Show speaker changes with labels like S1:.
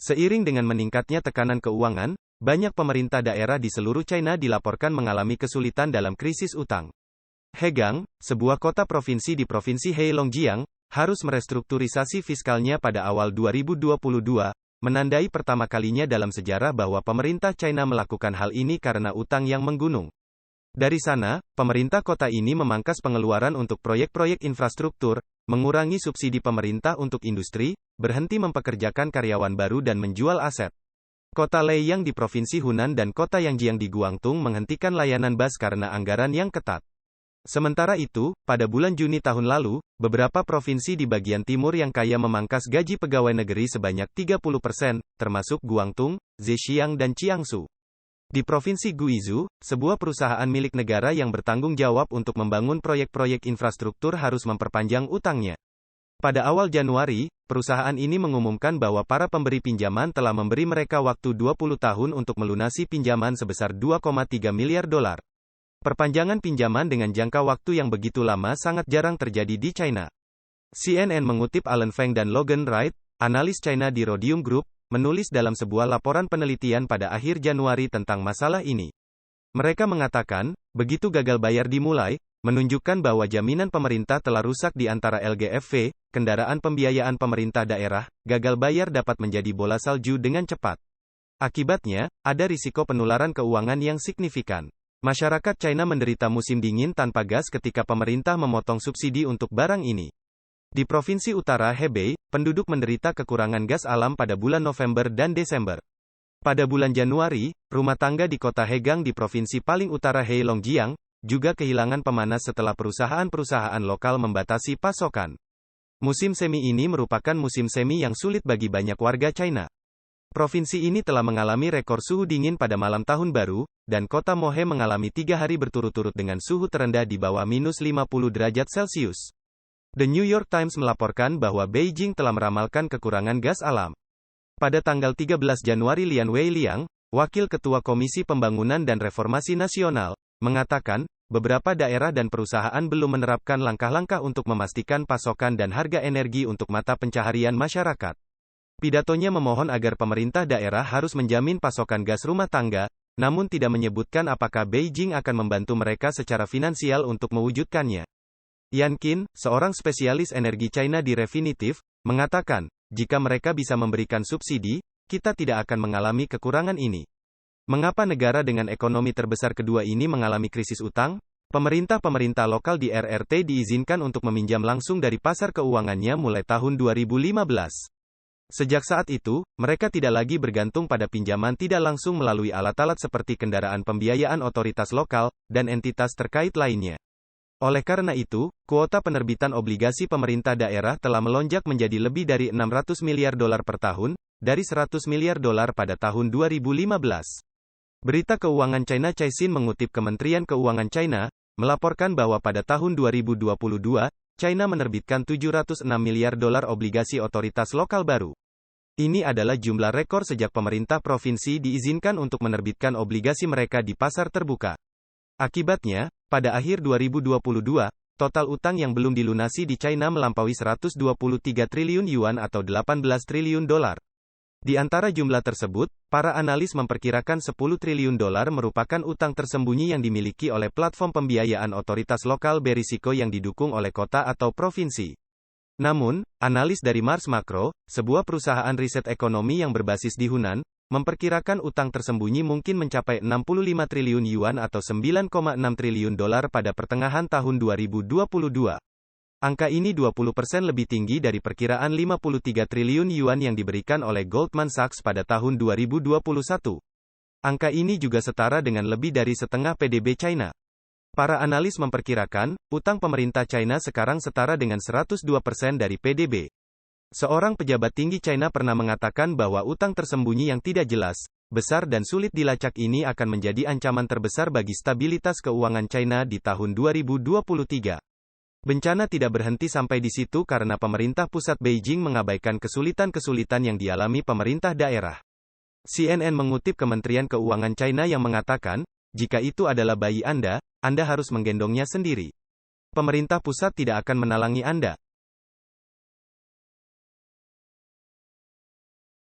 S1: Seiring dengan meningkatnya tekanan keuangan, banyak pemerintah daerah di seluruh China dilaporkan mengalami kesulitan dalam krisis utang. Hegang, sebuah kota provinsi di provinsi Heilongjiang, harus merestrukturisasi fiskalnya pada awal 2022, menandai pertama kalinya dalam sejarah bahwa pemerintah China melakukan hal ini karena utang yang menggunung. Dari sana, pemerintah kota ini memangkas pengeluaran untuk proyek-proyek infrastruktur, mengurangi subsidi pemerintah untuk industri, berhenti mempekerjakan karyawan baru dan menjual aset. Kota Leiyang di Provinsi Hunan dan Kota Yangjiang di Guangdong menghentikan layanan bus karena anggaran yang ketat. Sementara itu, pada bulan Juni tahun lalu, beberapa provinsi di bagian timur yang kaya memangkas gaji pegawai negeri sebanyak 30%, termasuk Guangdong, Zhejiang dan Jiangsu. Di Provinsi Guizhou, sebuah perusahaan milik negara yang bertanggung jawab untuk membangun proyek-proyek infrastruktur harus memperpanjang utangnya. Pada awal Januari, perusahaan ini mengumumkan bahwa para pemberi pinjaman telah memberi mereka waktu 20 tahun untuk melunasi pinjaman sebesar 2,3 miliar dolar. Perpanjangan pinjaman dengan jangka waktu yang begitu lama sangat jarang terjadi di China. CNN mengutip Alan Feng dan Logan Wright, analis China di Rhodium Group, menulis dalam sebuah laporan penelitian pada akhir Januari tentang masalah ini. Mereka mengatakan, begitu gagal bayar dimulai, menunjukkan bahwa jaminan pemerintah telah rusak di antara LGFV, kendaraan pembiayaan pemerintah daerah, gagal bayar dapat menjadi bola salju dengan cepat. Akibatnya, ada risiko penularan keuangan yang signifikan. Masyarakat China menderita musim dingin tanpa gas ketika pemerintah memotong subsidi untuk barang ini. Di Provinsi Utara Hebei, penduduk menderita kekurangan gas alam pada bulan November dan Desember. Pada bulan Januari, rumah tangga di kota Hegang di Provinsi paling utara Heilongjiang, juga kehilangan pemanas setelah perusahaan-perusahaan lokal membatasi pasokan. Musim semi ini merupakan musim semi yang sulit bagi banyak warga China. Provinsi ini telah mengalami rekor suhu dingin pada malam tahun baru, dan kota Mohe mengalami 3 hari berturut-turut dengan suhu terendah di bawah minus 50 derajat Celcius. The New York Times melaporkan bahwa Beijing telah meramalkan kekurangan gas alam. Pada tanggal 13 Januari Lian Weiliang, Wakil Ketua Komisi Pembangunan dan Reformasi Nasional, mengatakan, beberapa daerah dan perusahaan belum menerapkan langkah-langkah untuk memastikan pasokan dan harga energi untuk mata pencaharian masyarakat. Pidatonya memohon agar pemerintah daerah harus menjamin pasokan gas rumah tangga, namun tidak menyebutkan apakah Beijing akan membantu mereka secara finansial untuk mewujudkannya. Yan Qin, seorang spesialis energi China di Refinitiv, mengatakan, jika mereka bisa memberikan subsidi, kita tidak akan mengalami kekurangan ini. Mengapa negara dengan ekonomi terbesar kedua ini mengalami krisis utang? Pemerintah-pemerintah lokal di RRT diizinkan untuk meminjam langsung dari pasar keuangannya mulai tahun 2015. Sejak saat itu, mereka tidak lagi bergantung pada pinjaman tidak langsung melalui alat-alat seperti kendaraan pembiayaan otoritas lokal, dan entitas terkait lainnya. Oleh karena itu, kuota penerbitan obligasi pemerintah daerah telah melonjak menjadi lebih dari 600 miliar dolar per tahun, dari 100 miliar dolar pada tahun 2015. Berita keuangan China Caixin mengutip Kementerian Keuangan China, melaporkan bahwa pada tahun 2022, China menerbitkan 706 miliar dolar obligasi otoritas lokal baru. Ini adalah jumlah rekor sejak pemerintah provinsi diizinkan untuk menerbitkan obligasi mereka di pasar terbuka. Akibatnya, pada akhir 2022, total utang yang belum dilunasi di China melampaui 123 triliun yuan atau 18 triliun dolar. Di antara jumlah tersebut, para analis memperkirakan 10 triliun dolar merupakan utang tersembunyi yang dimiliki oleh platform pembiayaan otoritas lokal berisiko yang didukung oleh kota atau provinsi. Namun, analis dari Mars Makro, sebuah perusahaan riset ekonomi yang berbasis di Hunan, memperkirakan utang tersembunyi mungkin mencapai 65 triliun yuan atau 9,6 triliun dolar pada pertengahan tahun 2022. Angka ini 20% lebih tinggi dari perkiraan 53 triliun yuan yang diberikan oleh Goldman Sachs pada tahun 2021. Angka ini juga setara dengan lebih dari setengah PDB China. Para analis memperkirakan, utang pemerintah China sekarang setara dengan 102% dari PDB. Seorang pejabat tinggi China pernah mengatakan bahwa utang tersembunyi yang tidak jelas, besar dan sulit dilacak ini akan menjadi ancaman terbesar bagi stabilitas keuangan China di tahun 2023. Bencana tidak berhenti sampai di situ karena pemerintah pusat Beijing mengabaikan kesulitan-kesulitan yang dialami pemerintah daerah. CNN mengutip Kementerian Keuangan China yang mengatakan, jika itu adalah bayi Anda harus menggendongnya sendiri. Pemerintah pusat tidak akan menalangi Anda.